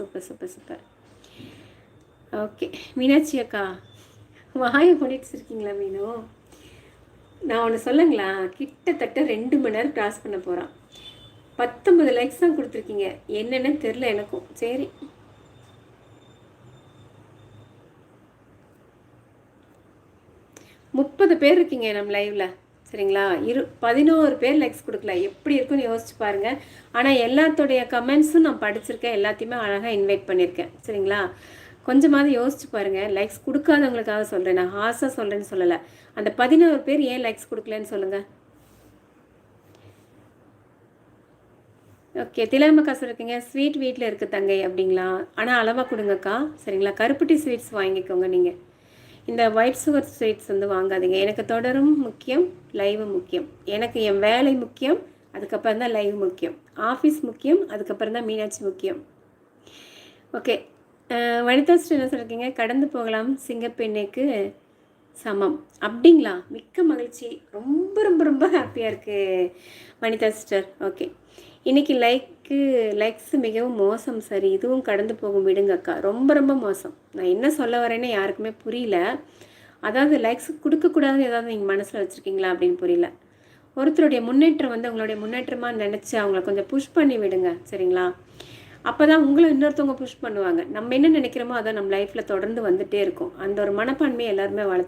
Super super super. Okay Meenakshi அக்கா, வாயை மூடிட்டு இருக்கீங்களா மீனு? நான் ஒன்று சொல்லுங்களா, கிட்டத்தட்ட 2 மணி நேரம் கிராஸ் பண்ண போகிறான். 19 லைக்ஸ் தான் கொடுத்துருக்கீங்க, என்னென்னு தெரில எனக்கும். சரி, 30 பேர் இருக்கீங்க நம்ம லைவ்ல, சரிங்களா? 11 பேர் லைக்ஸ் கொடுக்கல, எப்படி இருக்குன்னு யோசிச்சு பாருங்க. ஆனால் எல்லாத்துடைய கமெண்ட்ஸும் நான் படிச்சிருக்கேன், எல்லாத்தையுமே அழகாக இன்வைட் பண்ணியிருக்கேன், சரிங்களா? கொஞ்சமாவது யோசிச்சு பாருங்க. லைக்ஸ் கொடுக்காதவங்களுக்காக சொல்கிறேன், நான் ஹாஸாக சொல்கிறேன்னு சொல்லலை. அந்த 11 பேர் ஏன் லைக்ஸ் கொடுக்கலன்னு சொல்லுங்கள். ஓகே, திலாமக்கா சொல்லிருக்கீங்க ஸ்வீட் வீட்டில் இருக்குது தங்கை அப்படிங்களா? ஆனால் அளவாக கொடுங்கக்கா, சரிங்களா? கருப்பட்டி ஸ்வீட்ஸ் வாங்கிக்கோங்க நீங்கள். இந்த ஒயிட் சுகர் ஸ்வீட்ஸ் வந்து வாங்காதீங்க. எனக்கு தொடரும் முக்கியம், லைவ் முக்கியம். எனக்கு என் வேலை முக்கியம், அதுக்கப்புறம் தான் லைவ் முக்கியம். ஆஃபீஸ் முக்கியம், அதுக்கப்புறம் தான் மீனாட்சி முக்கியம். ஓகே, வனிதா ஸ்ரீ என்ன சொல்லியிருக்கீங்க? கடந்து போகலாம் சிங்கப்பெண்ணுக்கு சமம் அப்படிங்களா? மிக்க மகிழ்ச்சி, ரொம்ப ரொம்ப ரொம்ப ஹாப்பியாக இருக்குது வனிதா சிஸ்டர். ஓகே, இன்றைக்கி லைக்ஸ் மிகவும் மோசம். சரி, இதுவும் கடந்து போகும், விடுங்க அக்கா. ரொம்ப ரொம்ப மோசம். நான் என்ன சொல்ல வரேன்னு யாருக்குமே புரியல. அதாவது லைக்ஸ் கொடுக்கக்கூடாதுன்னு ஏதாவது நீங்கள் மனசில் வச்சுருக்கீங்களா அப்படின்னு புரியல. ஒருத்தருடைய முன்னேற்றம் வந்து உங்களுடைய முன்னேற்றமாக நினச்சி அவங்கள கொஞ்சம் புஷ் பண்ணி விடுங்க, சரிங்களா? அப்போ தான் உங்களை இன்னொருத்தவங்க புஷ் பண்ணுவாங்க. நம்ம என்ன நினைக்கிறோமோ அதை நம்ம லைஃப்பில் தொடர்ந்து வந்துகிட்டே இருக்கும். அந்த ஒரு மனப்பான்மையை எல்லாருமே வளர்த்து